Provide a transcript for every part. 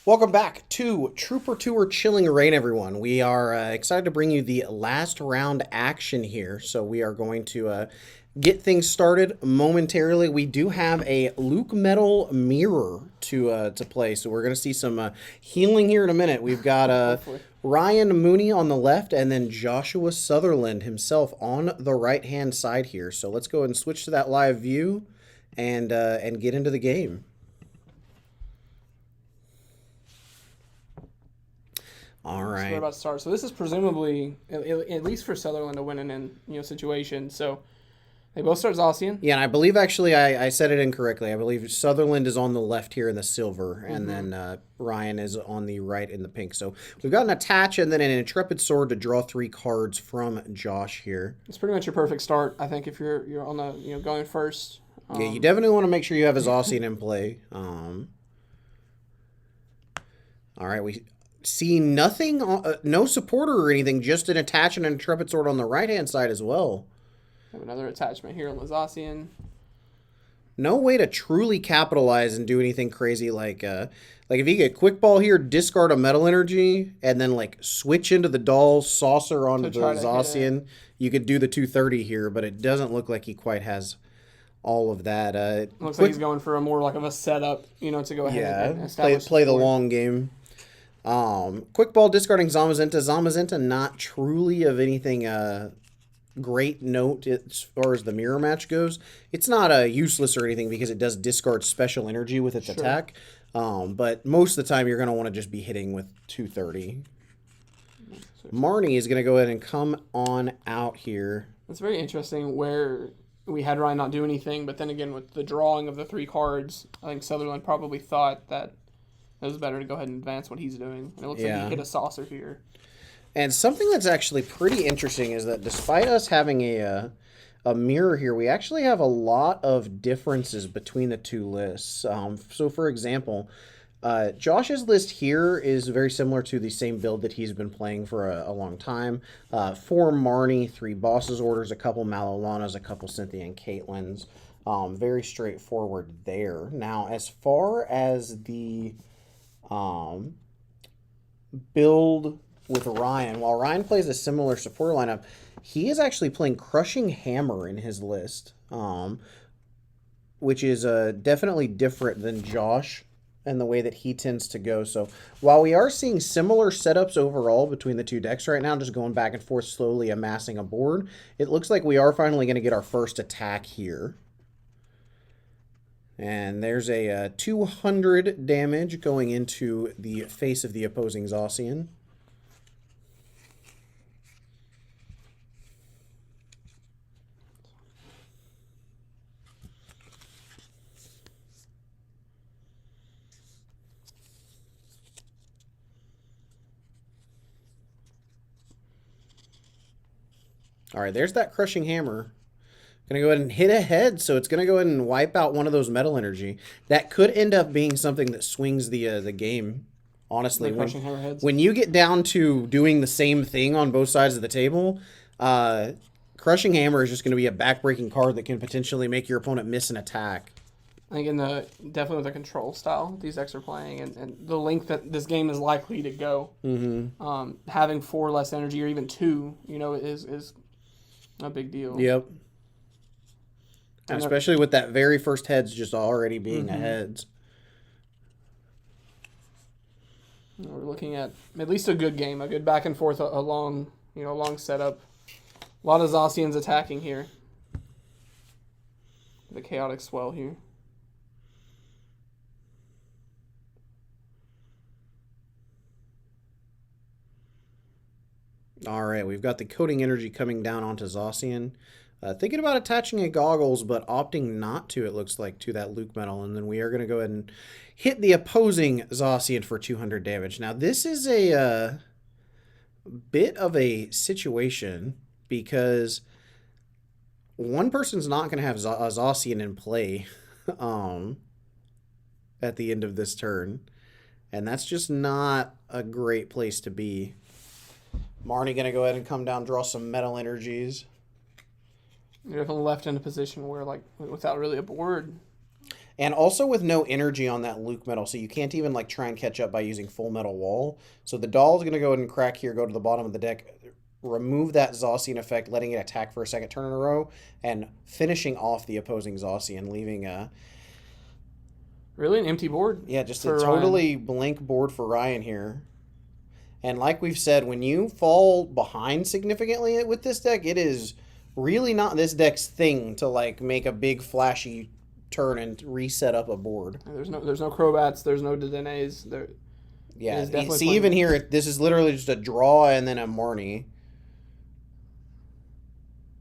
Welcome back to Trooper Tour Chilling Reign, everyone. We are excited to bring you the last round action here. So we are going to get things started momentarily. We do have a LucMetal mirror to play, so we're going to see some healing here in a minute. We've got Ryan Mooney on the left, and then Joshua Sutherland himself on the right-hand side here. So let's go ahead and switch to that live view and get into the game. All right. So we're about to start. So this is presumably, at least for Sutherland, a winning situation. So they both start Zacian. Yeah, and I believe actually I said it incorrectly. I believe Sutherland is on the left here in the silver, and then Ryan is on the right in the pink. So we've got an attach and then an intrepid sword to draw 3 cards from Josh here. It's pretty much your perfect start, I think, if you're on the going first. Yeah, you definitely want to make sure you have his Zacian in play. All right, we see nothing, no supporter or anything, just an attach and an intrepid sword on the right-hand side as well. Have another attachment here on the Zacian. No way to truly capitalize and do anything crazy like if you get quick ball here, discard a metal energy, and then like switch into the doll saucer onto the Zacian. You could do the 230 here, but it doesn't look like he quite has all of that. Looks like he's going for a more like of a setup, to go ahead and establish play the long game. Quick ball discarding Zamazenta. Zamazenta not truly of anything great note as far as the mirror match goes. It's not useless or anything because it does discard special energy with its attack. But most of the time you're going to want to just be hitting with 230. Marnie is going to go ahead and come on out here. It's very interesting where we had Ryan not do anything, but then again with the drawing of the 3 cards, I think Sutherland probably thought that it was better to go ahead and advance what he's doing. And it looks like he hit a saucer here. And something that's actually pretty interesting is that despite us having a mirror here, we actually have a lot of differences between the two lists. So, for example, Josh's list here is very similar to the same build that he's been playing for a long time. 4 Marnie, 3 Bosses Orders, a couple Malolanas, a couple Cynthia and Caitlins. Very straightforward there. Now, as far as the build with Ryan, while Ryan plays a similar support lineup, he is actually playing Crushing Hammer in his list, which is definitely different than Josh and the way that he tends to go. So while we are seeing similar setups overall between the two decks right now, just going back and forth slowly amassing a board, it looks like we are finally going to get our first attack here. And there's a 200 damage going into the face of the opposing Zacian. All right, there's that Crushing Hammer. Going to go ahead and hit ahead, so it's going to go ahead and wipe out one of those metal energy. That could end up being something that swings the game, honestly. When you get down to doing the same thing on both sides of the table, Crushing Hammer is just going to be a backbreaking card that can potentially make your opponent miss an attack. I think definitely with the control style these decks are playing and the length that this game is likely to go, having 4 less energy or even 2, is a big deal. Yep. And especially with that very first heads just already being a heads. We're looking at least a good game, a good back and forth, a long setup. A lot of Zacians attacking here. The chaotic swell here. All right, we've got the Coding Energy coming down onto Zacian. Thinking about attaching a Goggles, but opting not to, it looks like, to that LucMetal. And then we are going to go ahead and hit the opposing Zacian for 200 damage. Now, this is a bit of a situation because one person's not going to have a Zacian in play at the end of this turn. And that's just not a great place to be. Marnie going to go ahead and come down, draw some metal energies. You're definitely left in a position where, without really a board. And also with no energy on that LucMetal, so you can't even like try and catch up by using Full Metal Wall. So the doll is going to go ahead and crack here, go to the bottom of the deck, remove that Zacian effect, letting it attack for a second turn in a row, and finishing off the opposing Zacian, leaving a... Really an empty board? Yeah, just a totally blank board for Ryan here. And like we've said, when you fall behind significantly with this deck, it is really not this deck's thing to like make a big flashy turn and reset up a board. There's no Crobats, there's no Dedenes. Yeah, see, even here, this is literally just a draw and then a Marnie.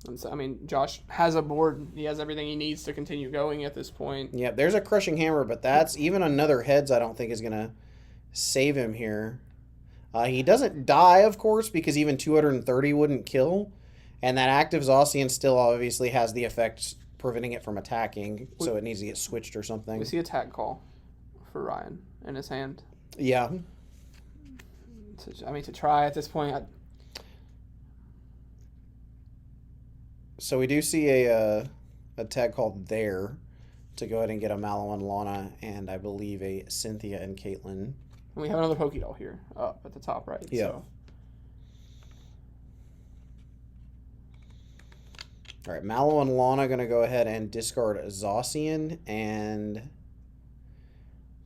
And so, I mean, Josh has a board. He has everything he needs to continue going at this point. Yeah, there's a Crushing Hammer, but that's even another Heads I don't think is going to save him here. He doesn't die, of course, because even 230 wouldn't kill. And that active Zacian still obviously has the effect preventing it from attacking, so it needs to get switched or something. We see a tag call for Ryan in his hand. Yeah. To try at this point. So we do see a tag called There to go ahead and get a Mallow and Lana, and I believe a Cynthia and Caitlin. And we have another Pokédoll here up at the top right. Yeah. So. All right, Mallow and Lana going to go ahead and discard Zacian, and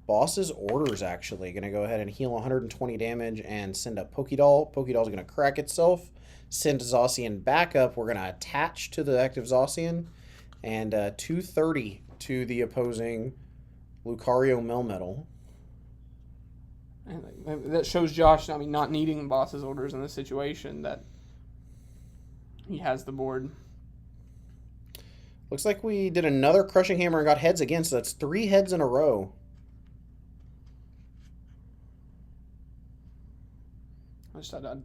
Boss's Orders actually going to go ahead and heal 120 damage and send a Pokédoll. Pokédoll's going to crack itself, send Zacian back up. We're going to attach to the active Zacian, and 230 to the opposing Lucario Melmetal. And that shows Josh, I mean, not needing Boss's Orders in this situation, that he has the board. Looks like we did another Crushing Hammer and got Heads again, so that's 3 Heads in a row. I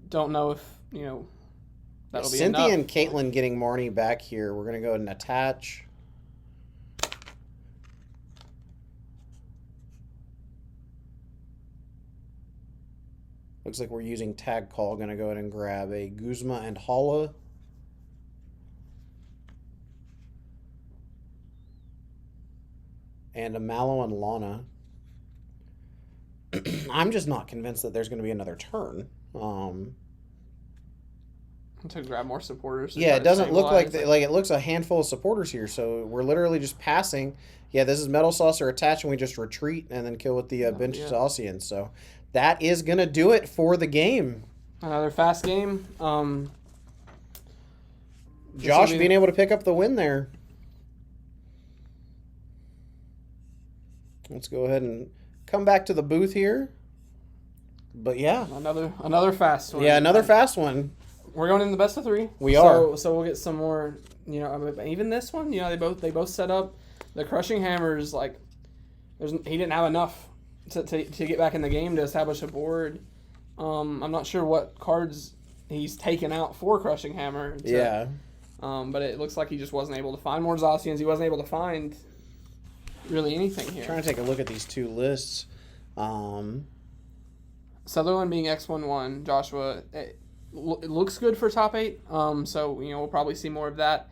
don't know if, that'll be Cynthia enough. and Caitlin getting Marnie back here. We're going to go ahead and attach. Looks like we're using Tag Call. Going to go ahead and grab a Guzma and Hala. And a Mallow and Lana. I'm just not convinced that there's going to be another turn. To grab more supporters. Yeah, it doesn't look like it looks a handful of supporters here, so we're literally just passing. Yeah, this is Metal Saucer attach, and we just retreat and then kill with the bench Zacian. So that is going to do it for the game. Another fast game. Josh being able to pick up the win there. Let's go ahead and come back to the booth here. But yeah. Another fast one. Yeah, another fast one. We're going in the best of 3. We are. So we'll get some more, even this one, they both set up the Crushing Hammers, like he didn't have enough to get back in the game to establish a board. I'm not sure what cards he's taken out for Crushing Hammer. But it looks like he just wasn't able to find more Zacians. He wasn't able to find really anything here. Trying to take a look at these 2 lists. Sutherland being X11, Joshua, it looks good for top 8. So we'll probably see more of that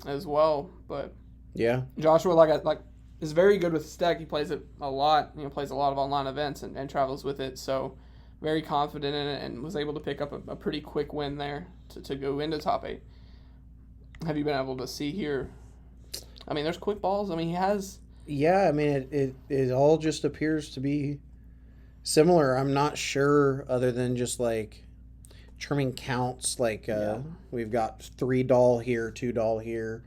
as well. But yeah, Joshua like is very good with his deck. He plays it a lot. Plays a lot of online events and travels with it. So very confident in it and was able to pick up a pretty quick win there to go into top 8. Have you been able to see here? I mean, there's quick balls. I mean, he has. Yeah, I mean, it all just appears to be similar. I'm not sure, other than just like trimming counts. Like we've got 3 doll here, 2 doll here,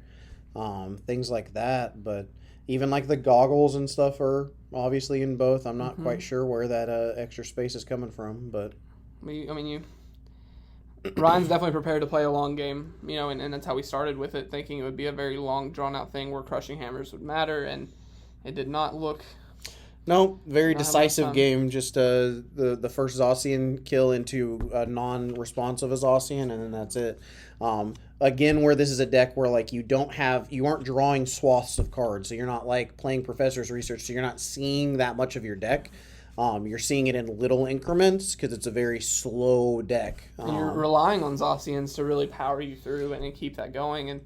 things like that. But even like the goggles and stuff are obviously in both. I'm not quite sure where that extra space is coming from, but Ryan's definitely prepared to play a long game, and that's how we started with it, thinking it would be a very long, drawn-out thing where Crushing Hammers would matter, and it did not look... No, very decisive game. Just the first Zacian kill into a non-responsive Zacian, and then that's it. Again, where this is a deck where like you aren't drawing swaths of cards, so you're not like playing Professor's Research, so you're not seeing that much of your deck. You're seeing it in little increments because it's a very slow deck. And you're relying on Zacians to really power you through and keep that going.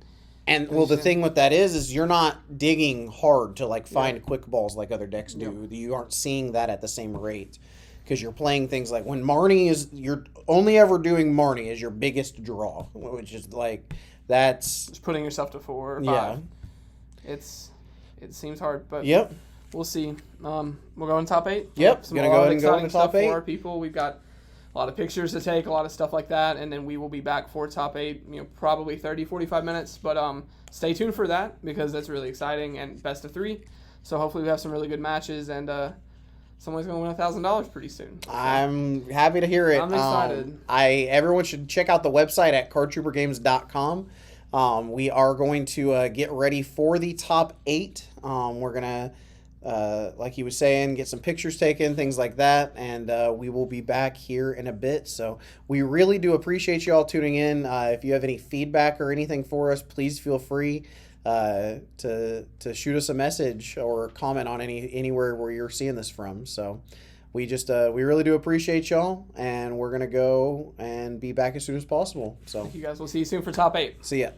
And well, the thing with that is you're not digging hard to like find quick balls like other decks do. You aren't seeing that at the same rate because you're playing things like when Marnie is, you're only ever doing Marnie as your biggest draw, which is like that's just putting yourself to 4 or 5. Yeah. It seems hard, but Yep. We'll see. We'll go in top 8. Yep. Some Gonna go ahead and go exciting into top stuff 8 for our people. We've got a lot of pictures to take, a lot of stuff like that, and then we will be back for top 8. Probably 30, 45 minutes, but stay tuned for that because that's really exciting and best of 3. So hopefully we have some really good matches and someone's gonna win $1,000 pretty soon. So I'm happy to hear it. I'm excited. Everyone should check out the website at cardtroopergames.com. We are going to get ready for the top 8. We're gonna, like he was saying, get some pictures taken, things like that, and we will be back here in a bit. So we really do appreciate you all tuning in. If you have any feedback or anything for us, please feel free to shoot us a message or comment on anywhere where you're seeing this from. So we really do appreciate y'all, and we're gonna go and be back as soon as possible. So thank you guys. We'll see you soon for top 8. see ya.